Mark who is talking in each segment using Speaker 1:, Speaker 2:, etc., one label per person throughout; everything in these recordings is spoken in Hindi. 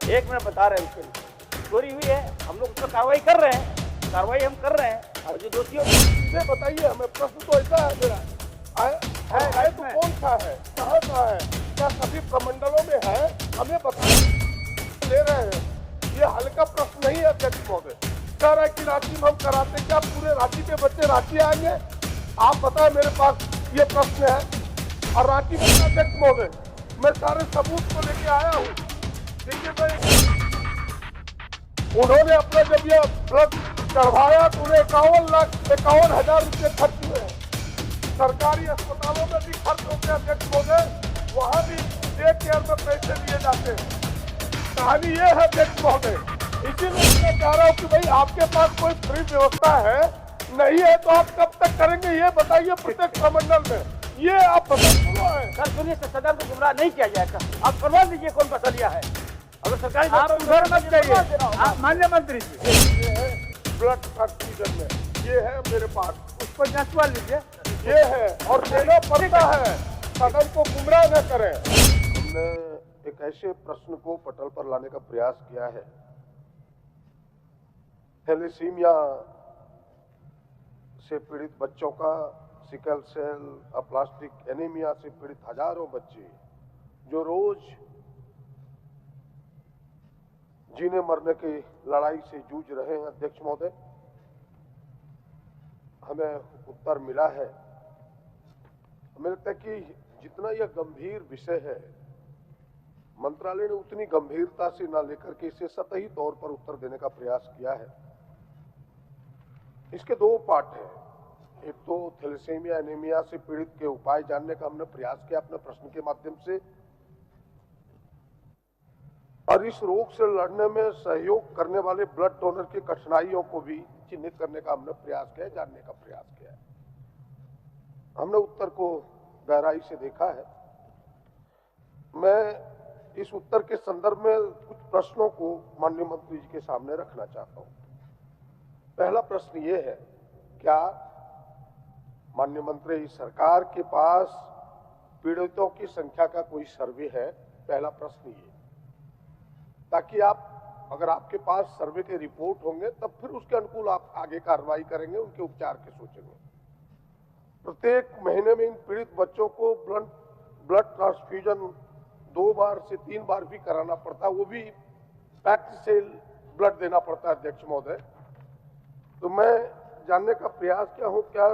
Speaker 1: एक मिनट बता रहे हैं उसके लिए। चोरी हुई है, हम लोग उस पर कार्रवाई कर रहे हैं, कार्रवाई हम कर रहे हैं। और जो दोषियों
Speaker 2: से बताइए हमें, प्रश्न तो ऐसा है मेरा, है तो कौन सा है, कहाँ का है, क्या सभी प्रमंडलों में है, हमें बताइए। ले रहे हैं, ये हल्का प्रश्न नहीं है अध्यक्ष महोदय। कह रहा है कि रांची में हम कराते, क्या पूरे रांची के बच्चे रांची आएंगे? आप बताएं, मेरे पास ये प्रश्न है। और रांची में अध्यक्ष महोदय, मैं सारे सबूत को लेके आया हूँ। देखिए भाई, उन्होंने अपना जब ये ब्लड चढ़वाया तो उन्हें 51,51,000 रुपये खर्च हुए हैं। सरकारी अस्पतालों में भी खर्च होते हैं अध्यक्ष महोदय, वहाँ भी डे केयर में पैसे लिए जाते हैं। कहानी ये है अध्यक्ष महोदय, इसीलिए मैं कह रहा हूँ कि भाई आपके पास कोई फ्री व्यवस्था है, नहीं है तो आप कब तक करेंगे ये बताइए। प्रत्येक प्रमंडल में ये आप बताइए।
Speaker 1: सर सुनिए, सदन को गुमराह नहीं किया जाएगा। आप करवा दीजिए कौन पैसा लिया है। अगर सरकारी
Speaker 3: आप उधर मत जाइए, माननीय मंत्री जी।
Speaker 2: ये है ब्लड ट्रांसफ्यूजन में, ये है मेरे पास,
Speaker 3: उस पर जसवा लीजिए।
Speaker 2: ये है और देना पड़ता है, सदन को गुमराह न करें। हमने एक ऐसे प्रश्न को पटल पर लाने का प्रयास किया है, थैलेसीमिया से पीड़ित बच्चों का, सिकल सेल, अप्लास्टिक एनीमिया से पीड़ित हजारों बच्चे जो रोज जीने मरने की लड़ाई से जूझ रहे हैं। अध्यक्ष महोदय, हमें उत्तर मिला है। हमें लगता है कि जितना यह गंभीर विषय है, मंत्रालय ने उतनी गंभीरता से ना लेकर के इसे सतही तौर पर उत्तर देने का प्रयास किया है। इसके दो पार्ट हैं। एक तो थैलेसीमिया एनीमिया से पीड़ित के उपाय जानने का हमने प्रयास किया अपने प्रश्न के माध्यम से, और इस रोग से लड़ने में सहयोग करने वाले ब्लड डोनर की कठिनाइयों को भी चिन्हित करने का हमने प्रयास किया, जानने का प्रयास किया है। हमने उत्तर को गहराई से देखा है। मैं इस उत्तर के संदर्भ में कुछ प्रश्नों को माननीय मंत्री जी के सामने रखना चाहता हूं। पहला प्रश्न ये है, क्या माननीय मंत्री, सरकार के पास पीड़ितों की संख्या का कोई सर्वे है? पहला प्रश्न ये, ताकि आप, अगर आपके पास सर्वे के रिपोर्ट होंगे तब फिर उसके अनुकूल आप आगे कार्रवाई करेंगे, उनके उपचार के सोचेंगे। प्रत्येक महीने में इन पीड़ित बच्चों को ब्लड ट्रांसफ्यूजन 2 बार से 3 बार भी कराना पड़ता है, वो भी पैक्ड सेल ब्लड देना पड़ता है। अध्यक्ष महोदय, तो मैं जानने का प्रयास किया हूं, क्या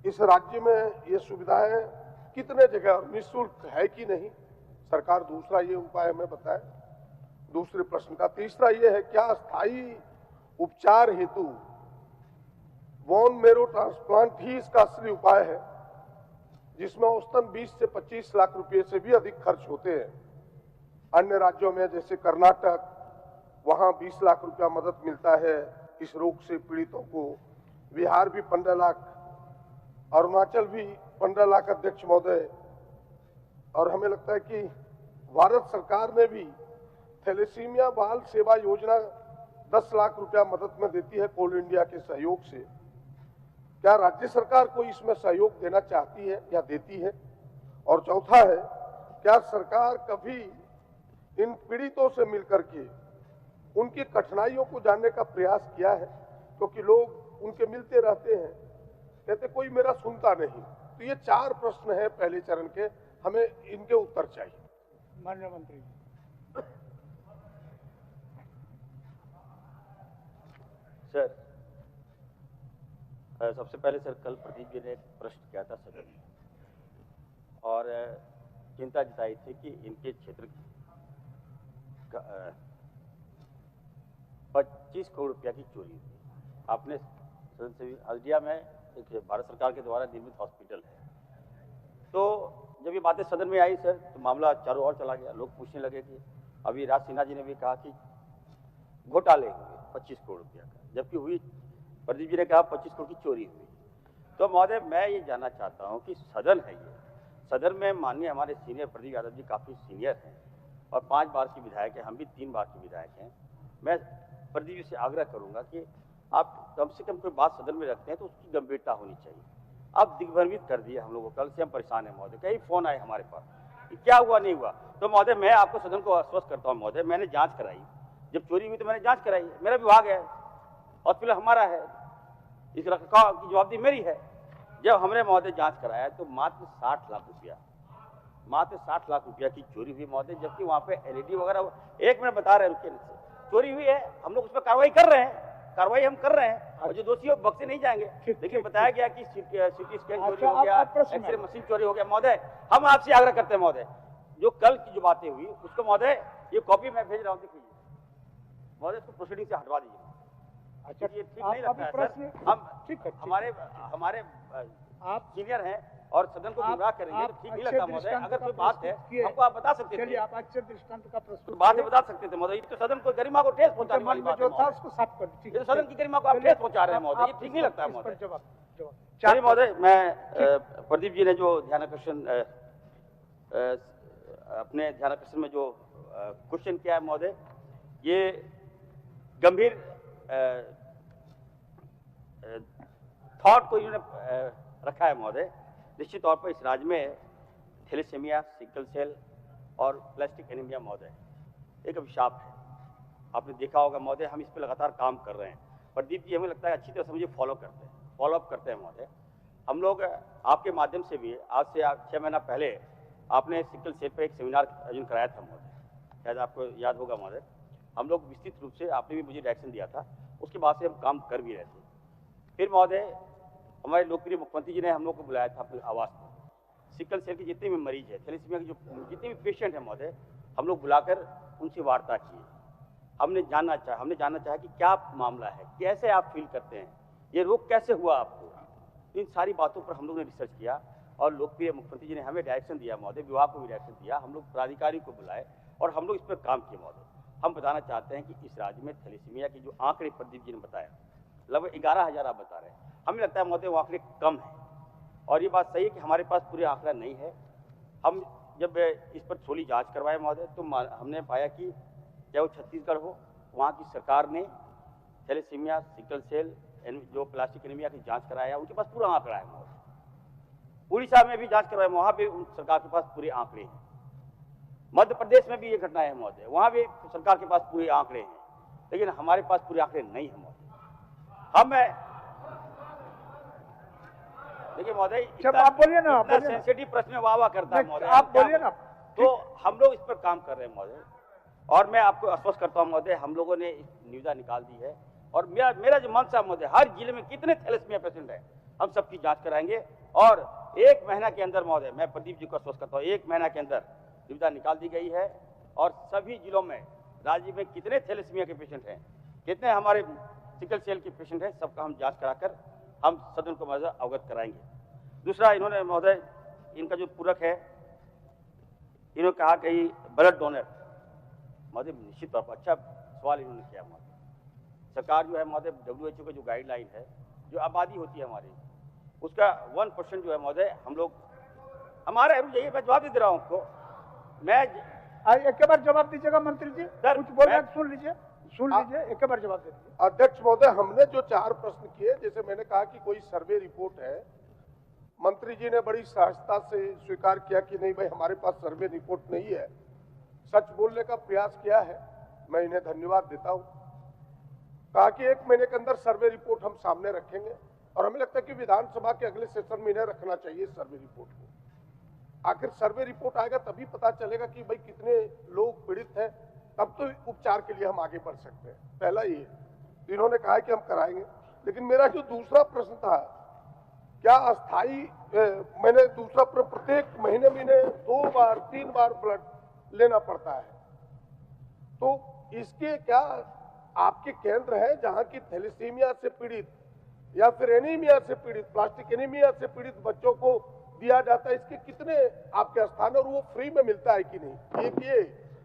Speaker 2: इस राज्य में ये सुविधाएं कितने जगह और निःशुल्क है कि नहीं? सरकार दूसरा ये उपाय हमें बताए। दूसरे प्रश्न का तीसरा ये है, क्या स्थायी उपचार हेतु बोन मेरो ट्रांसप्लांट ही इसका असली उपाय है, जिसमें औसतन 20 से 25 लाख रुपए से भी अधिक खर्च होते हैं? अन्य राज्यों में जैसे कर्नाटक, वहां 20 लाख रुपया मदद मिलता है इस रोग से पीड़ितों को। बिहार भी 15 लाख, अरुणाचल भी 15 लाख अध्यक्ष महोदय। और हमें लगता है कि भारत सरकार ने भी थैलेसीमिया बाल सेवा योजना 10 लाख रुपया मदद में देती है कोल इंडिया के सहयोग से। क्या राज्य सरकार को इसमें सहयोग देना चाहती है या देती है? और चौथा है, क्या सरकार कभी इन पीड़ितों से मिलकर के उनकी कठिनाइयों को जानने का प्रयास किया है? क्योंकि लोग उनके मिलते रहते हैं, कहते कोई मेरा सुनता नहीं। तो ये 4 प्रश्न हैं पहले चरण के, हमें इनके उत्तर चाहिए।
Speaker 3: माननीय मंत्री।
Speaker 1: सर, सबसे पहले सर, कल प्रदीप जी ने एक प्रश्न किया था सदन में और चिंता जताई थी कि इनके क्षेत्र का 25 करोड़ रुपया की चोरी हुई। आपने सदन से हल्दिया में एक भारत सरकार के द्वारा निर्मित हॉस्पिटल है, तो जब ये बातें सदन में आई सर, तो मामला चारों ओर चला गया। लोग पूछने लगे कि अभी राज सिन्हा जी ने भी कहा कि घोटाले हुए 25 करोड़ रुपया का, जबकि हुई, प्रदीप जी ने कहा 25 करोड़ की चोरी हुई। तो महोदय, मैं ये जानना चाहता हूँ कि सदन है ये, सदन में माननीय हमारे सीनियर प्रदीप यादव जी काफ़ी सीनियर हैं और 5 बार के विधायक हैं, हम भी 3 बार के विधायक हैं। मैं प्रदीप जी से आग्रह करूँगा कि आप कम से कम कोई बात सदन में रखते हैं तो उसकी गंभीरता होनी चाहिए। आप दिग्भ्रमित कर दिए हम लोगों को, कल से हम परेशान हैं महोदय। कई फ़ोन आए हमारे पास कि क्या हुआ नहीं हुआ। तो महोदय मैं आपको सदन को आश्वस्त करता हूँ महोदय, मैंने जांच कराई, जब चोरी हुई तो मैंने जांच कराई, मेरा विभाग है, हॉस्पिटल हमारा है, इस रखरखाव की जवाबदेही मेरी है। जब हमने महोदय जांच कराया तो मात्र 60 लाख रुपया की चोरी हुई महोदय, जबकि वहां पे एलईडी वगैरह, एक मिनट बता रहे हैं, रुकिए, चोरी हुई है, हम लोग उस पर कार्रवाई कर रहे हैं, हम कर रहे हैं, और जो दोषी बख्शे नहीं जाएंगे। लेकिन बताया गया कि सीटी स्कैन चोरी हो गया, एक्सरे मशीन चोरी हो गया। महोदय हम आपसे आग्रह करते हैं महोदय, जो कल की जो बातें हुई उसको महोदय ये कॉपी मैं भेज रहा हूँ, देखिए महोदय, इसको प्रोसीडिंग से हटवा दीजिए।
Speaker 3: अच्छा,
Speaker 1: ये ठीक नहीं लगता है सर, हम
Speaker 3: ठीक है,
Speaker 1: हमारे
Speaker 3: आप
Speaker 1: सीनियर हैं और सदन को गुमराह करेंगे तो ठीक नहीं लगता महोदय। अगर कोई बात है हमको आप बता सकते थे,
Speaker 3: चलिए आप अच्छे दृष्टांत का प्रस्तुत
Speaker 1: बातें बता सकते थे महोदय। ये तो सदन को गरिमा को ठेस पहुंचाने वाली बात है
Speaker 3: जो था उसको साफ कर दीजिए।
Speaker 1: ये तो सदन की गरिमा को आप ठेस पहुंचा रहे हैं महोदय, ये ठीक नहीं लगता है महोदय।
Speaker 3: जवाब
Speaker 1: चलिए महोदय, मैं प्रदीप जी ने जो ध्यानाकर्षण अपने ध्यानाकर्षण में जो क्वेश्चन किया है महोदय, ये गंभीर थॉट को इन्होंने रखा है महोदय। निश्चित तौर पर इस राज्य में थैलेसीमिया, सिकल सेल और प्लास्टिक एनीमिया महोदय एक अभिशाप है। आपने देखा होगा महोदय, हम इस पर लगातार काम कर रहे हैं। प्रदीप जी हमें लगता है अच्छी तरह से मुझे फॉलोअप करते हैं महोदय। हम लोग आपके माध्यम से भी आज से 6 महीना पहले आपने सिकल सेल पर एक सेमिनार आयोजन कराया था महोदय, शायद आपको याद होगा महोदय। हम लोग विस्तृत रूप से, आपने भी मुझे डायरेक्शन दिया था, उसके बाद से हम काम कर भी रहे थे। फिर महोदय हमारे लोकप्रिय मुख्यमंत्री जी ने हम लोग को बुलाया था अपने आवास पर। सिकल सेल के जितने भी मरीज है, थैलेसीमिया के जो जितने भी पेशेंट हैं महोदय, हम लोग बुलाकर उनसे वार्ता की। हमने जानना चाहा कि क्या मामला है, कैसे आप फील करते हैं, ये रोग कैसे हुआ आपको। इन सारी बातों पर हम लोग ने रिसर्च किया और लोकप्रिय मुख्यमंत्री जी ने हमें डायरेक्शन दिया महोदय, विभाग को भी डायरेक्शन दिया, हम लोग प्राधिकारी को बुलाए और हम लोग इस पर काम किए महोदय। हम बताना चाहते हैं कि इस राज्य में थैलेसीमिया के जो आंकड़े प्रदीप जी ने बताया, लगभग 11,000 आप बता रहे हैं, हमें लगता है महोदय वो आंकड़े कम है। और ये बात सही है कि हमारे पास पूरे आंकड़ा नहीं है। हम जब इस पर थोड़ी जांच करवाए महोदय, तो हमने पाया कि चाहे वो छत्तीसगढ़ हो, वहाँ की सरकार ने थैलेसीमिया, सिकल सेल, जो प्लास्टिक एनीमिया की जांच कराया, उनके पास पूरा आंकड़ा है महोदय। उड़ीसा में भी जांच करवाया, वहाँ भी उन सरकार के पास पूरे आंकड़े हैं। मध्य प्रदेश में भी ये घटना है महोदय, वहाँ भी सरकार के पास पूरे आंकड़े हैं, लेकिन हमारे पास पूरे आंकड़े नहीं है महोदय। देखिए महोदय,
Speaker 3: आप बोलिए ना,
Speaker 1: इतना सेंसिटिव प्रश्न में वाह करता है महोदय,
Speaker 3: आप बोलिए ना।
Speaker 1: तो हम लोग इस पर काम कर रहे हैं महोदय, और मैं आपको आश्वस्त करता हूं महोदय, हम लोगों ने निविदा निकाल दी है। और मेरा जो मंशा महोदय, हर जिले में कितने थैलेसीमिया पेशेंट हैं, हम सबकी जांच कराएंगे। और 1 महीना के अंदर महोदय, मैं प्रदीप जी को आश्वस्त करता हूँ, 1 महीना के अंदर निविदा निकाल दी गई है। और सभी जिलों में, राज्य में कितने थैलेसीमिया के पेशेंट हैं, कितने हमारे सिकल सेल के पेशेंट हैं, सबका हम जांच कराकर हम सदन को मौजूद अवगत कराएंगे। दूसरा, इन्होंने महोदय, इनका जो पूरक है, इन्होंने कहा कि ब्लड डोनर महोदय, निश्चित तौर पर अच्छा सवाल इन्होंने किया महोदय। सरकार जो है महोदय, WHO का जो गाइडलाइन है, जो आबादी होती है हमारी, उसका 1% जो है महोदय, हम लोग हमारा, रुक मैं जवाब दे रहा हूँ आपको। मैं
Speaker 3: एक बार जवाब दीजिएगा मंत्री जी, कुछ बोल रहे सुन लीजिए, एक बार जवाब दे दीजिए।
Speaker 2: अध्यक्ष महोदय, हमने जो 4 प्रश्न किए, जैसे मैंने कहा कि कोई सर्वे रिपोर्ट है, मंत्री जी ने बड़ी सहजता से स्वीकार किया कि नहीं भाई, हमारे पास सर्वे रिपोर्ट नहीं है, सच बोलने का प्रयास किया है, मैं इन्हें धन्यवाद देता हूं। कहा कि 1 महीने के अंदर सर्वे रिपोर्ट हम सामने रखेंगे, और हमें लगता है कि विधानसभा के अगले सेशन में इन्हें रखना चाहिए सर्वे रिपोर्ट को। आखिर सर्वे रिपोर्ट आएगा तभी पता चलेगा कि भाई कितने लोग पीड़ित हैं, तब तो उपचार के लिए हम आगे बढ़ सकते हैं। पहला ये, इन्होंने कहा कि हम कराएंगे। लेकिन मेरा जो दूसरा प्रश्न था, क्या अस्थाई, मैंने दूसरा प्रत्येक महीने में 2 बार 3 बार ब्लड लेना पड़ता है, तो इसके क्या आपके केंद्र है जहां की थैलेसीमिया से पीड़ित या फिर एनीमिया से पीड़ित, प्लास्टिक एनीमिया से पीड़ित बच्चों को दिया जाता है, इसके कितने आपके स्थान, और वो फ्री में मिलता है कि नहीं, ये।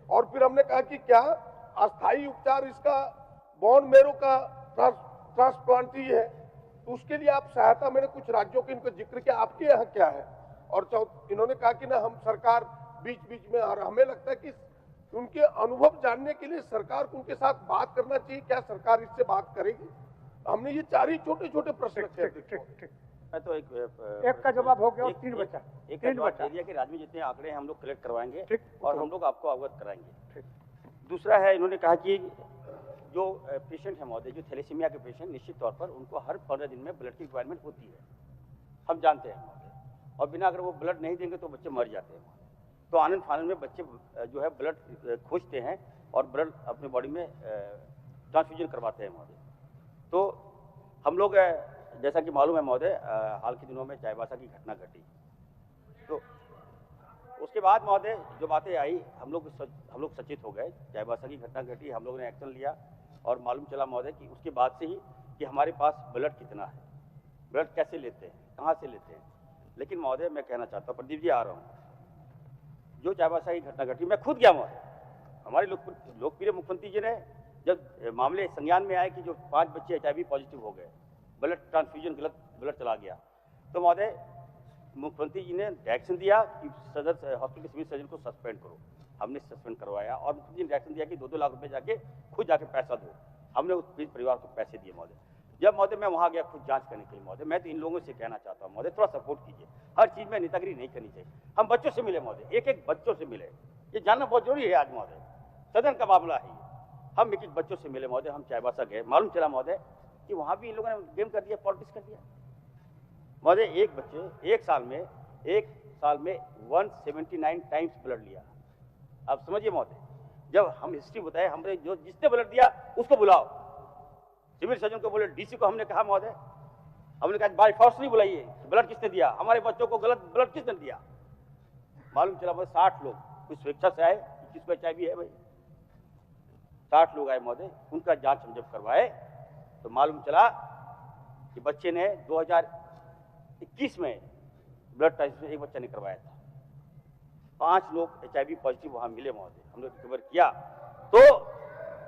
Speaker 2: और फिर हमने कहा कि क्या अस्थाई उपचार इसका बोन मैरो का ट्रांसप्लांट ही है, तो उसके लिए आप सहायता, मैंने कुछ राज्यों के इनको जिक्र किया, आपके यहाँ क्या है। और इन्होंने कहा कि ना हम सरकार बीच बीच में, और हमें लगता है कि उनके अनुभव जानने के लिए सरकार को उनके साथ बात करना चाहिए, क्या सरकार इससे बात करेगी। हमने ये 4 ही छोटे छोटे प्रश्न रखे।
Speaker 1: मैं तो
Speaker 3: एक का जवाब हो गया और तीन बचा।
Speaker 1: एक का जवाब दे दिया कि राज्य में जितने आंकड़े हैं हम लोग कलेक्ट करवाएंगे और हम लोग आपको अवगत कराएंगे। दूसरा है, इन्होंने कहा कि जो पेशेंट है महोदय, जो थैलेसीमिया के पेशेंट, निश्चित तौर पर उनको हर 15 दिन में ब्लड की रिक्वायरमेंट होती है, हम जानते हैं महोदय, और बिना अगर वो ब्लड नहीं देंगे तो बच्चे मर जाते हैं। तो आनंद फानंद में बच्चे जो है ब्लड खोजते हैं और ब्लड अपनी बॉडी में ट्रांसफ्यूजन करवाते हैं महोदय। तो हम लोग जैसा कि मालूम है महोदय, हाल के दिनों में चाईबासा की घटना घटी, तो उसके बाद महोदय जो बातें आई, हम लोग सचेत हो गए। चाईबासा की घटना घटी, हम लोगों ने एक्शन लिया और मालूम चला महोदय कि उसके बाद से ही कि हमारे पास ब्लड कितना है, ब्लड कैसे लेते हैं, कहाँ से लेते हैं। लेकिन महोदय मैं कहना चाहता हूँ, प्रदीप जी आ रहा हूँ, जो चाईबासा की घटना घटी मैं खुद गया महोदय। हमारे लोकप्रिय मुख्यमंत्री जी ने जब मामले संज्ञान में आए कि जो 5 बच्चे HIV पॉजिटिव हो गए, ब्लड ट्रांसफ्यूजन गलत ब्लड चला गया, तो महोदय मुख्यमंत्री जी ने डायरेक्शन दिया कि सदर हॉस्पिटल के सिविल सर्जन को सस्पेंड करो। हमने सस्पेंड करवाया और मुख्यमंत्री ने डायरेक्शन दिया कि 2-2 लाख रुपए जाके खुद जाके पैसा दो। हमने उस पीड़ित परिवार को पैसे दिए महोदय। जब महोदय मैं वहाँ गया खुद जांच करने के लिए महोदय, मैं तो इन लोगों से कहना चाहता हूँ महोदय, थोड़ा सपोर्ट कीजिए, हर चीज़ में नेतागिरी नहीं करनी चाहिए। हम बच्चों से मिले महोदय, एक बच्चों से मिले, ये जानना बहुत जरूरी है आज महोदय, सदन का मामला है। हम एक बच्चों से मिले महोदय, हम चाईबासा गए, मालूम चला महोदय कि वहाँ भी इन लोगों ने गेम कर दिया, पॉलिटिक्स कर दिया महोदय। एक बच्चे एक साल में 179 टाइम्स ब्लड लिया। आप समझिए महोदय, जब हम हिस्ट्री बताए, हमने जो जिसने ब्लड दिया उसको बुलाओ, सिविल सर्जन को बोले, DC को हमने कहा महोदय, हमने कहा बाय फोर्स नहीं बुलाइए, ब्लड किसने दिया, हमारे बच्चों को गलत ब्लड किसने दिया। मालूम चला महोदय 60 लोग कुछ स्वेच्छा से आए, किसको HIV है भाई, 60 लोग आए महोदय। उनका जांच हम जब करवाए तो मालूम चला कि बच्चे ने 2021 में ब्लड टेस्ट एक बच्चा ने करवाया था। 5 लोग HIV पॉजिटिव वहां मिले महोदय, हमने रिकवर किया। तो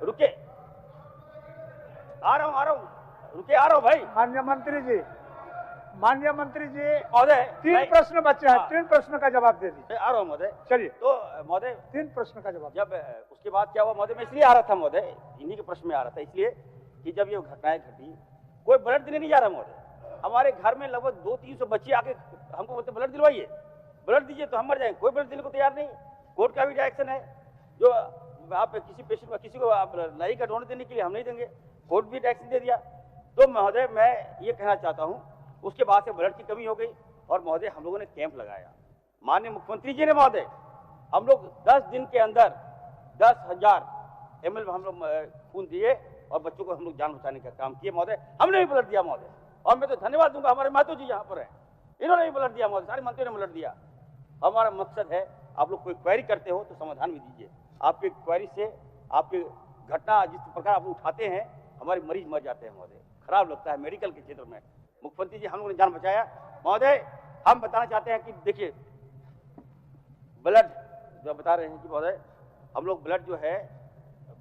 Speaker 1: रुके, आ रहा हूं भाई।
Speaker 3: माननीय मंत्री जी
Speaker 1: महोदय
Speaker 3: 3 प्रश्न बचे हैं, 3 प्रश्न का जवाब दे दीजिए।
Speaker 1: आ रहा हूं महोदय।
Speaker 3: चलिए,
Speaker 1: तो महोदय
Speaker 3: 3 प्रश्न का जवाब।
Speaker 1: जब उसके बाद क्या हुआ महोदय, मैं इसलिए आ रहा था महोदय, इन्हीं के प्रश्न में आ रहा था, इसलिए कि जब ये घटनाएं घटी कोई ब्लड देने नहीं जा रहा महोदय। हमारे घर में लगभग 200-300 बच्चे आके हमको बोलते ब्लड दिलवाइए, ब्लड दीजिए तो हम मर जाएंगे, कोई ब्लड देने को तैयार नहीं। कोर्ट का भी डायरेक्शन है, जो आप किसी पेशेंट को, किसी को आप नहीं का डोनेट देने के लिए हम नहीं देंगे, कोर्ट भी डायरेक्शन दे दिया। तो महोदय मैं ये कहना चाहता हूँ, उसके बाद से ब्लड की कमी हो गई और महोदय हम लोगों ने कैंप लगाया। माननीय मुख्यमंत्री जी ने महोदय, हम लोग 10 दिन के अंदर 10,000 ml हम लोग खून दिए और बच्चों को हम लोग जान बचाने का काम किए महोदय। हमने भी ब्लड दिया महोदय, और मैं तो धन्यवाद दूंगा हमारे महतो जी यहाँ पर है, इन्होंने भी ब्लड दिया महोदय, सारे मंत्रियों ने ब्लड दिया। हमारा मकसद है, आप लोग कोई क्वेरी करते हो तो समाधान भी दीजिए। आपकी क्वेरी से, आपकी घटना जिस प्रकार आप उठाते हैं, हमारे मरीज मर जाते हैं महोदय, खराब लगता है। मेडिकल के क्षेत्र में मुख्यमंत्री जी हम लोगों ने जान बचाया महोदय। हम बताना चाहते हैं कि देखिए ब्लड जो बता रहे हैं कि महोदय हम लोग ब्लड जो है,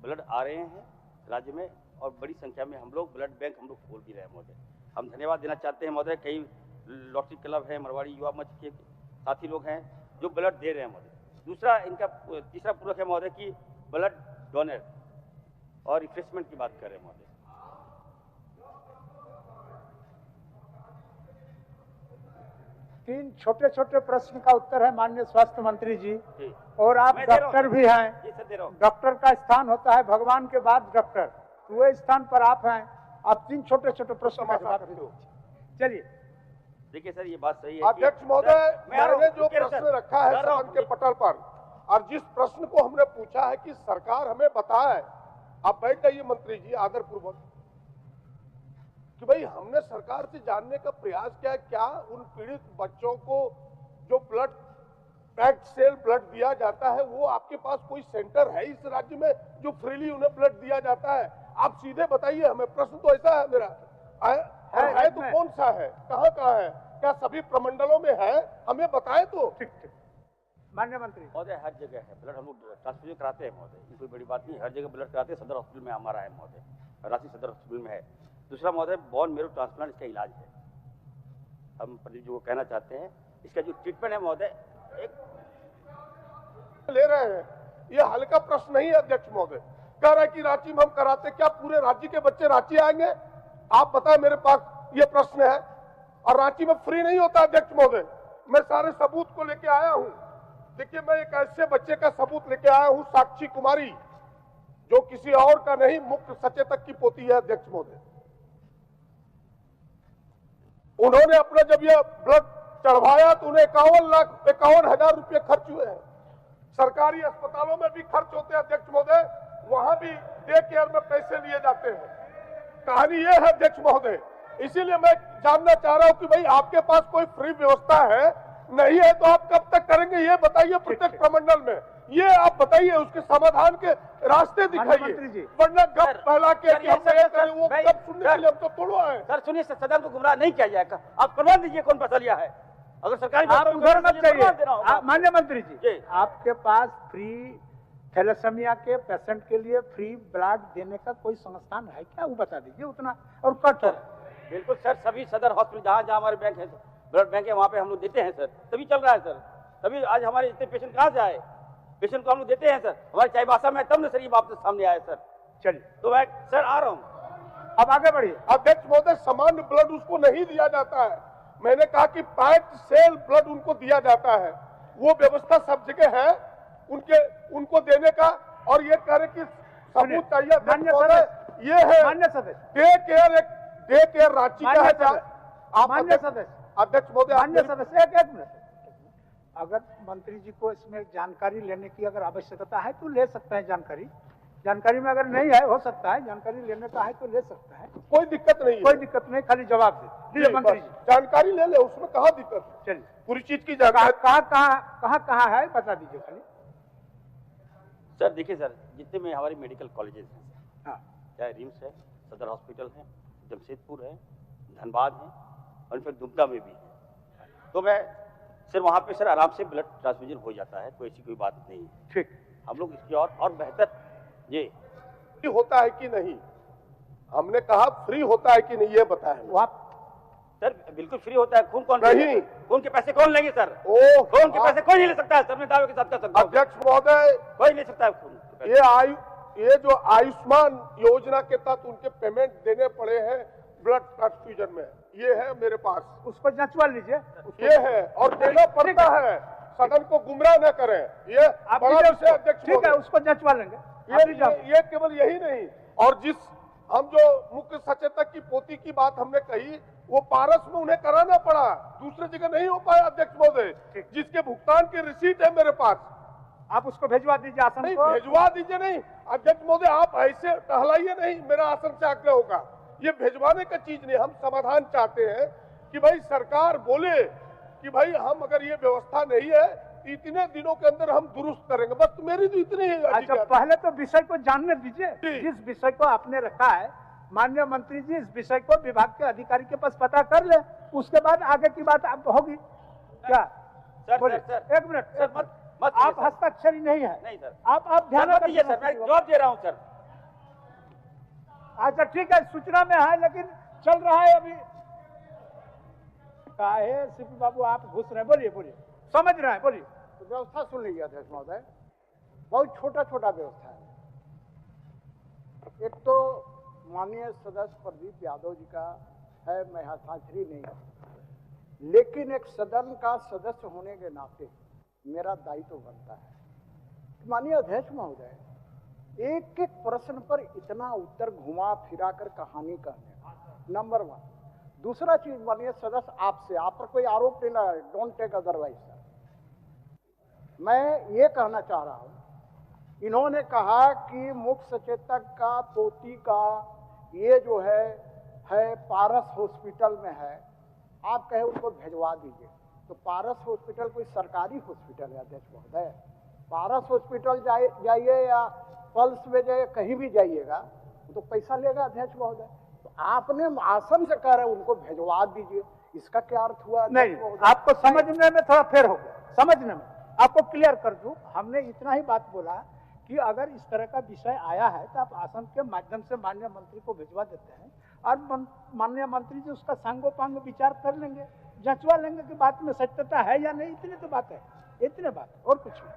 Speaker 1: ब्लड आ रहे हैं राज्य में और बड़ी संख्या में हम लोग ब्लड बैंक हम लोग खोल भी रहे हैं महोदय। हम धन्यवाद देना चाहते हैं महोदय, कई लॉटरी क्लब है, मरवाड़ी युवा मंच के साथी लोग हैं जो ब्लड दे रहे हैं महोदय। दूसरा इनका तीसरा पूरक है महोदय कि ब्लड डोनर और रिफ्रेशमेंट की बात कर रहे हैं महोदय।
Speaker 3: 3 छोटे प्रश्न का उत्तर है माननीय स्वास्थ्य मंत्री जी, और आप डॉक्टर भी हैं। डॉक्टर का स्थान होता है भगवान के बाद डॉक्टर, तो वही स्थान पर आप हैं। आप 3 छोटे प्रश्न का जवाब दो। चलिए,
Speaker 1: देखिए सर ये बात सही है।
Speaker 2: अध्यक्ष महोदय, मैंने जो प्रश्न रखा है सदन के पटल पर, और जिस प्रश्न को हमने पूछा है कि सरकार हमें बताए, आप बैठ जाइए मंत्री जी आदर पूर्वक, कि भाई हमने सरकार से जानने का प्रयास किया, क्या उन पीड़ित बच्चों को जो ब्लड पैक्ड सेल ब्लड दिया जाता है, वो आपके पास कोई सेंटर है इस राज्य में जो फ्रीली उन्हें ब्लड दिया जाता है? आप सीधे बताइए हमें। प्रश्न तो ऐसा है मेरा, है तो कौन सा है, कहाँ है, क्या सभी प्रमंडलों में है? हमें बताएं तो।
Speaker 3: ठीक। माननीय मंत्री
Speaker 1: महोदय, हर जगह है ब्लड, हम लोग ट्रांसफ्यूजन कराते हैं महोदय, ये कोई बड़ी बात नहीं, हर जगह ब्लड कराते हैं। सदर हॉस्पिटल में हमारा है महोदय, रांची सदर हॉस्पिटल में है। दूसरा महोदय, बोन मेरो ट्रांसप्लांट इसका इलाज है। हम प्रदीप जी को कहना चाहते हैं, इसका जो ट्रीटमेंट है महोदय एक
Speaker 2: ले रहे हैं, ये हल्का प्रश्न नहीं है अध्यक्ष महोदय। कह रहा है कि रांची में हम कराते, क्या पूरे राज्य के बच्चे रांची आएंगे? आप बताएं, मेरे पास ये प्रश्न है। और रांची में फ्री नहीं होता अध्यक्ष महोदय। मैं सारे सबूत को लेके आया हूं। देखिए, मैं एक ऐसे बच्चे का सबूत लेके आया हूं, साक्षी कुमारी, जो किसी और का नहीं, मुख्य सचेतक की पोती है अध्यक्ष महोदय। उन्होंने अपना जब यह ब्लड चढ़वाया तो उन्हें 51,51,000 रुपये खर्च हुए हैं। सरकारी अस्पतालों में भी खर्च होते हैं अध्यक्ष महोदय, वहां भी डे केयर में पैसे लिए जाते हैं। कहानी यह है अध्यक्ष महोदय। इसीलिए मैं जानना चाह रहा हूं कि भाई आपके पास कोई फ्री व्यवस्था है, नहीं है तो आप कब तक करेंगे, ये बताइए प्रत्येक प्रमंडल में। ये आप बताइए, उसके समाधान के रास्ते दिखाइए, वरना गप फैला के कि हम ये करें वो गप सुनने के लिए हम तो थोड़ा है।
Speaker 1: सर सुनिए, सदन को गुमराह नहीं किया जाएगा। आप प्रमाण दीजिए कौन फैसला है। अगर सरकारी
Speaker 3: आप उधर मत जाइए। माननीय मंत्री जी, आपके पास फ्री थैलेसेमिया के पेशेंट के लिए फ्री ब्लड देने का कोई संस्थान है क्या, वो बता दीजिए उतना। और कट
Speaker 1: बिल्कुल सर, सभी सदर हॉस्पिटल जहाँ जहाँ हमारे बैंक है, ब्लड बैंक है, वहाँ पे हम लोग देते हैं सर। तभी चल रहा है सर। तभी आज हमारे इतने पेशेंट कहाँ से आए, पेशेंट को हम लोग देते हैं सर। हमारे चाईबासा में तब न सर ये बात सामने आया सर।
Speaker 3: चलिए,
Speaker 1: तो मैं सर आ रहा हूँ,
Speaker 3: अब आगे बढ़िए।
Speaker 2: अध्यक्ष महोदय, सामान्य ब्लड उसको नहीं दिया जाता है। मैंने कहा कि पैक्ड सेल ब्लड उनको दिया जाता है, वो व्यवस्था सब जगह है उनको देने का। और ये कह रहे कि सबूत चाहिए अध्यक्ष महोदय, ये है
Speaker 3: मान्य सदस्य
Speaker 2: डे केयर रांची का है। आप
Speaker 3: मान्य सदस्य,
Speaker 2: अध्यक्ष महोदय,
Speaker 3: मान्य सदस्य, एक मिनट। अगर मंत्री जी को इसमें जानकारी लेने की अगर आवश्यकता है तो ले सकते हैं जानकारी में अगर नहीं है, हो सकता है जानकारी लेने का है तो ले सकता है,
Speaker 2: कोई दिक्कत नहीं है।
Speaker 3: कोई दिक्कत नहीं, खाली जवाब दे मंत्री जी।
Speaker 2: जानकारी ले ले, उसमें कहाँ दिक्कत है।
Speaker 3: चलिए,
Speaker 2: पूरी चीज की जानकारी
Speaker 3: कहाँ है बता दीजिए खाली।
Speaker 1: सर देखिए सर, जितने में हमारे मेडिकल कॉलेजेस हैं,
Speaker 3: हाँ,
Speaker 1: चाहे रिम्स है, सदर हॉस्पिटल है, जमशेदपुर है, धनबाद है, और फिर दुमका में भी है, तो मैं सर वहाँ पे सर आराम से ब्लड ट्रांसफ्यूजन हो जाता है, कोई ऐसी कोई बात नहीं है।
Speaker 3: ठीक,
Speaker 1: हम लोग इसकी और बेहतर ये
Speaker 2: होता है कि नहीं, हमने कहा फ्री होता है कि नहीं, ये बताएं।
Speaker 3: वहाँ
Speaker 1: सर बिल्कुल फ्री होता है। खून कौन
Speaker 2: नहीं,
Speaker 1: खून के पैसे कौन लेंगे सर? खून के पैसे कोई नहीं ले सकता है सर, मैं दावे के साथ कह सकता हूं।
Speaker 2: अध्यक्ष महोदय,
Speaker 1: कोई ले सकता है खून।
Speaker 2: ये जो आयुष्मान योजना के तहत उनके पेमेंट देने पड़े हैं ब्लड ट्रांसफ्यूजन में, ये है मेरे पास,
Speaker 3: उसको जंचवा लीजिए।
Speaker 2: ये है और देना पड़ता है, सदन को गुमराह न करें। ये बड़ा विषय अध्यक्ष,
Speaker 3: ठीक है, उसको जंचवा लेंगे।
Speaker 2: ये केवल यही नहीं, और जिस हम जो मुख्य सचेतक की पोती की बात हमने कही, वो पारस में उन्हें कराना पड़ा, दूसरी जगह नहीं हो पाया अध्यक्ष महोदय, जिसके भुगतान की रिसीट है मेरे पास।
Speaker 3: आप उसको भेजवा दीजिए आसन
Speaker 2: नहीं,
Speaker 3: को।
Speaker 2: भेजवा दीजिए नहीं अध्यक्ष महोदय, आप ऐसे टहलाइए नहीं, मेरा आसन से आग्रह होगा। ये भेजवाने का चीज नहीं, हम समाधान चाहते हैं कि भाई सरकार बोले कि भाई हम अगर ये व्यवस्था नहीं है इतने दिनों के अंदर हम दुरुस्त करेंगे, बस मेरी तो इतनी ही।
Speaker 3: अच्छा, पहले तो विषय को जानने दीजिए। जिस विषय को आपने रखा है, माननीय मंत्री जी, इस विषय को विभाग के अधिकारी के पास पता कर ले, उसके बाद आगे की बात आप होगी क्या?
Speaker 1: सर,
Speaker 3: एक मिनट, आप हस्ताक्षरी नहीं है।
Speaker 1: नहीं सर,
Speaker 3: आप ध्यान
Speaker 1: दीजिए सर, मैं जवाब दे रहा हूँ सर।
Speaker 3: अच्छा ठीक है, सूचना में है लेकिन चल रहा है अभी। काहे सीपी बाबू आप घुस रहे हैं, बोलिए, समझ रहे हैं, बोलिए।
Speaker 4: तो व्यवस्था सुन लीजिए अध्यक्ष महोदय, बहुत छोटा व्यवस्था है। एक तो माननीय सदस्य प्रदीप यादव जी का है, मैं हस्ताक्षरी नहीं है, लेकिन एक सदन का सदस्य होने के नाते मेरा दायित्व बनता है। माननीय अध्यक्ष महोदय, एक एक प्रश्न पर इतना उत्तर घुमा फिरा कर कहानी कहने, नंबर 1। दूसरा चीज माननीय सदस्य, आपसे, आप पर कोई आरोप नहीं लगा, डोंट टेक अदरवाइज सर। मैं ये कहना चाह रहा हूं, इन्होंने कहा कि मुख्य सचेतक का पोती का ये जो है पारस हॉस्पिटल में है, आप कहे उनको भेजवा दीजिए। तो पारस हॉस्पिटल कोई सरकारी हॉस्पिटल है अध्यक्ष महोदय? पारस हॉस्पिटल जाइए या पल्स में जाइए, कहीं भी जाइएगा तो पैसा लेगा अध्यक्ष महोदय। तो आपने आसन से कह रहे उनको भेजवा दीजिए, इसका क्या अर्थ हुआ?
Speaker 3: नहीं, आपको समझने में थोड़ा फेर हो गया, समझने में। आपको क्लियर कर दूं, हमने इतना ही बात बोला कि अगर इस तरह का विषय आया है तो आप आसन के माध्यम से माननीय मंत्री को भिजवा देते हैं और माननीय मंत्री जी उसका सांगोपांग विचार कर लेंगे, जंचवा लेंगे कि बात में सत्यता है या नहीं। इतनी तो बात है, इतने बात, और कुछ नहीं।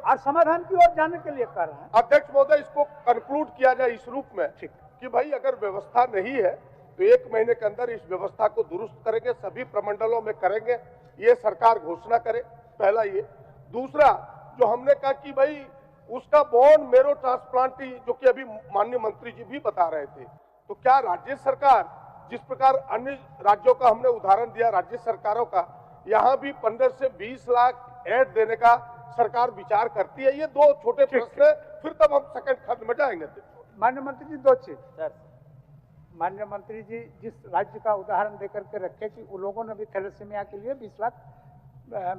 Speaker 3: और समाधान की ओर जाने के लिए कर रहे हैं
Speaker 2: अध्यक्ष महोदय। इसको कंक्लूड किया जाए इस रूप में कि भाई अगर व्यवस्था नहीं है तो 1 महीने के अंदर इस व्यवस्था को दुरुस्त करेंगे, सभी प्रमंडलों में करेंगे, ये सरकार घोषणा करे। पहला ये। दूसरा, जो हमने कहा कि भाई उसका बोन मेरो ट्रांसप्लांट, जो कि अभी माननीय मंत्री जी भी बता रहे थे, तो क्या राज्य सरकार, जिस प्रकार अन्य राज्यों का हमने उदाहरण दिया राज्य सरकारों का, यहाँ भी 15 से 20 लाख ऐड देने का सरकार विचार करती है? ये 2 छोटे प्रश्न है, फिर तब हम सेकंड खंड में जाएंगे।
Speaker 3: माननीय मंत्री जी 2 चीज सर, माननीय मंत्री जी जिस राज्य का उदाहरण देकर के रखे कि उन लोगों ने भी थैलेसीमिया के लिए 20 लाख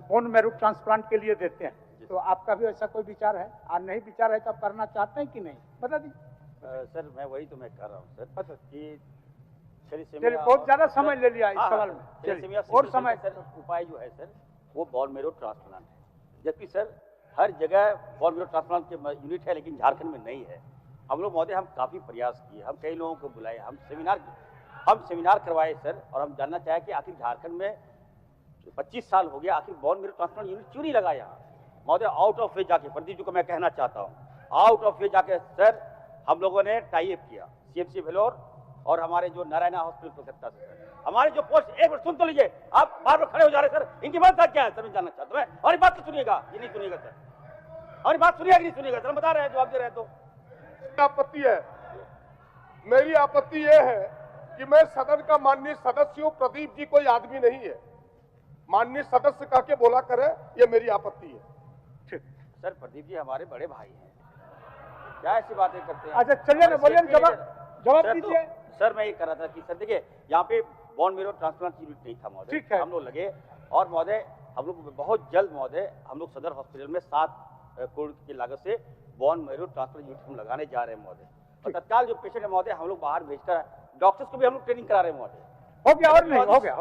Speaker 3: बोन मैरो ट्रांसप्लांट के लिए देते हैं, तो आपका भी ऐसा कोई विचार है? और नहीं विचार है तो आप करना चाहते हैं कि नहीं, बता दीजिए।
Speaker 1: सर मैं वही तो मैं कह रहा हूँ सर कि
Speaker 3: चलिए बहुत ज्यादा समय ले लिया इस सवाल में, चलिए और समय।
Speaker 1: सर उपाय जो है सर वो बोन मैरो ट्रांसप्लांट है, जबकि सर हर जगह बोन मैरो ट्रांसप्लांट के यूनिट है, लेकिन झारखंड में नहीं है। हम लोग महोदय हम काफ़ी प्रयास किए, हम कई लोगों को बुलाए, हम सेमिनार करवाए सर, और हम जानना चाहे कि आखिर झारखंड में 25 साल हो गया, आखिर बोन मैरो ट्रांसप्लांट यूनिट क्यों नहीं लगा यहाँ? महोदय आउट ऑफ वे जाके, प्रदीप जी को मैं कहना चाहता हूँ, आउट ऑफ वे जाके सर हम लोगों ने टाई अप किया CMC वेलोर और हमारे जो नारायणा हॉस्पिटल कोलकाता से सर, हमारे जो पोस्ट, एक बार सुन तो लीजिए, आप बार बार खड़े हो जा रहे सर, इनकी बात क्या है सर, मैं जानना चाहता हूँ। और बात तो सुनिएगा, ये नहीं सुनिएगा सर, और बात सुनिएगा कि नहीं सुनिएगा सर, बता रहे हैं, जवाब दे रहे हैं। तो
Speaker 2: आपत्ति है, मेरी आपत्ति यह है कि मैं सदन का माननीय सदस्य हूं, प्रदीप जी कोई आदमी नहीं है, माननीय सदस्य कह के बोला करे, ये मेरी आपत्ति है।
Speaker 1: सर प्रदीप जी हमारे बड़े भाई हैं, क्या ऐसी बातें करते हैं?
Speaker 3: अच्छा चलिए ना, बोलिए, जवाब दीजिए।
Speaker 1: सर मैं ये कह रहा था कि सर देखिए यहाँ पे बोन मैरो ट्रांसप्लांट यूनिट नहीं था महोदय,
Speaker 3: ठीक है,
Speaker 1: हम लोग लगे, और महोदय हम लोग बहुत जल्द महोदय हम लोग सदर हॉस्पिटल में 7 करोड़ की लागत से बोन मैरो ट्रांसप्लांट यूनिट हम लगाने जा रहे हैं महोदय, और तत्काल जो पेशेंट है महोदय हम लोग बाहर भेजकर डॉक्टर्स को भी हम लोग ट्रेनिंग करा रहे हैं महोदय।
Speaker 3: हो गया और नहीं हो गया,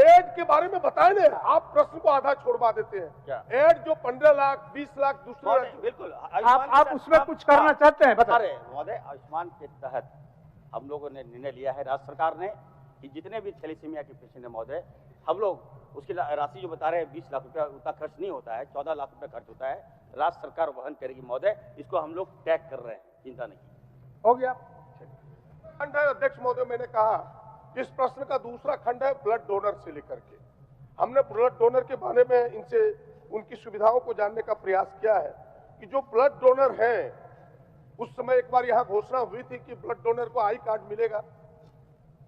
Speaker 2: एड के बारे में बताए ना, आप प्रश्न को आधा छोड़वा देते हैं। एड जो 15 लाख 20 लाख दूसरे,
Speaker 1: बिल्कुल
Speaker 3: आप उसमें कुछ करना चाहते हैं, बता रहे
Speaker 1: महोदय। आयुष्मान के तहत हम लोगों ने निर्णय लिया है राज्य सरकार ने कि जितने भी थैलेसीमिया के पेशेंट है महोदय, हम लोग उसकी राशि जो बता रहे हैं 20 लाख रुपया, उतना खर्च नहीं होता है, 14 लाख रुपया खर्च होता है, राज्य सरकार वहन करेगी महोदय, इसको हम लोग टैग कर रहे हैं, चिंता नहीं।
Speaker 3: हो गया
Speaker 2: खंड है अध्यक्ष महोदय, मैंने कहा इस प्रश्न का दूसरा खंड है ब्लड डोनर से लेकर के। हमने ब्लड डोनर के बारे में इनसे उनकी सुविधाओं को जानने का प्रयास किया है कि जो ब्लड डोनर हैं, उस समय एक बार यहाँ घोषणा हुई थी कि ब्लड डोनर को आई कार्ड मिलेगा,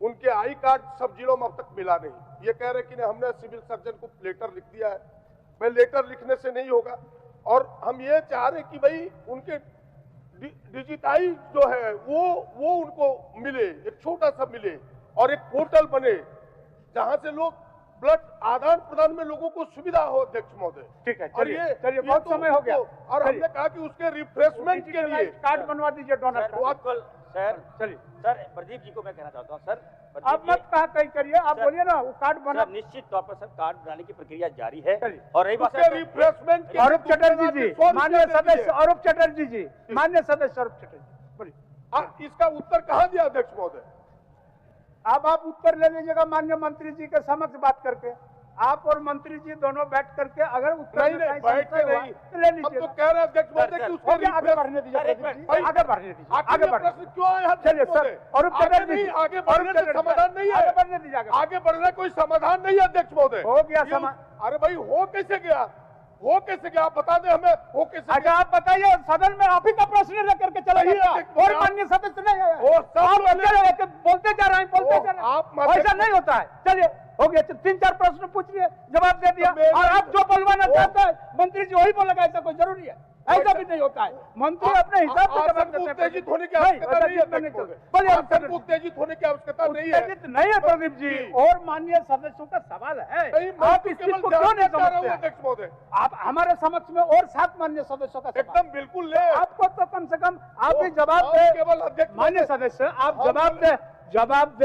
Speaker 2: उनके आई कार्ड सब जिलों में अब तक मिला नहीं। ये कह रहे कि हमने सिविल सर्जन को लेटर लिख दिया है, मैं लेटर लिखने से नहीं होगा, और हम ये चाह रहे कि भाई उनके डिजिटाइज जो है वो उनको मिले, एक छोटा सा मिले, और एक पोर्टल बने जहां से लोग ब्लड आदान प्रदान में लोगों को सुविधा हो। अध्यक्ष महोदय
Speaker 3: ठीक है, चलिए बहुत समय हो गया,
Speaker 2: और हमने कहा कि उसके रिफ्रेशमेंट के लिए
Speaker 3: कार्ड बनवा दीजिए डोनर का।
Speaker 1: सर चलिए सर, प्रदीप जी को मैं कहना चाहता हूँ सर,
Speaker 3: आप मत कहा कहीं करिए, आप बोलिए ना, वो कार्ड बना,
Speaker 1: निश्चित तौर पर सर कार्ड बनाने की प्रक्रिया जारी है।
Speaker 2: और रही बात रिफ्रेशमेंट,
Speaker 3: अरूप चटर्जी जी, माननीय सदस्य अरूप चटर्जी जी, माननीय सदस्य अरूप चटर्जी, बोलिए
Speaker 2: इसका उत्तर कहाँ दिया अध्यक्ष महोदय?
Speaker 3: अब आप उत्तर ले लीजिएगा माननीय मंत्री जी के समक्ष बात करके, आप और मंत्री जी दोनों बैठ करके, अगर उत्तर
Speaker 2: नहीं बैठ के नहीं
Speaker 3: तो ले लीजिए।
Speaker 2: हम तो कह रहे हैं अध्यक्ष महोदय कि उसको
Speaker 3: आगे बढ़ने दीजिए, आगे बढ़ने दीजिए, आगे बढ़ने
Speaker 2: प्रश्न क्यों है?
Speaker 3: चलिए सर, और
Speaker 2: आगे बढ़ने से समाधान नहीं है,
Speaker 3: आगे बढ़ने दीजिए,
Speaker 2: आगे बढ़ने कोई समाधान नहीं है अध्यक्ष महोदय।
Speaker 3: हो गया समाधान।
Speaker 2: अरे भाई हो कैसे गया, हो कैसे गया, आप बता दें हमें, हो कैसे?
Speaker 3: अच्छा आप बताइए, सदन में आप ही का प्रश्न लेकर के चला गया और माननीय सदस्य नहीं है, बोलते जा रहे हैं, ऐसा नहीं होता है। चलिए हो गया, 3-4 प्रश्न पूछ लिए, जवाब दे दिया, और आप जो बोलवाना चाहते हैं मंत्री जी वही बोलेगा, ऐसा कोई जरूरी है? ऐसा भी नहीं होता है, मंत्री अपने हिसाब से जवाब देते हैं।
Speaker 2: उत्तेजित होने की आवश्यकता नहीं है, उत्तेजित होने की आवश्यकता नहीं है,
Speaker 3: नहीं है प्रदीप जी, और माननीय सदस्यों का सवाल है, आप इस चीज को क्यों नहीं समझते?
Speaker 2: अध्यक्ष महोदय
Speaker 3: आप हमारे समक्ष में और 7 माननीय सदस्यों का
Speaker 2: एकदम बिल्कुल ले,
Speaker 3: आपको तो कम से कम आप भी जवाब दे,
Speaker 2: केवल अध्यक्ष
Speaker 3: माननीय सदस्य आप जवाब दे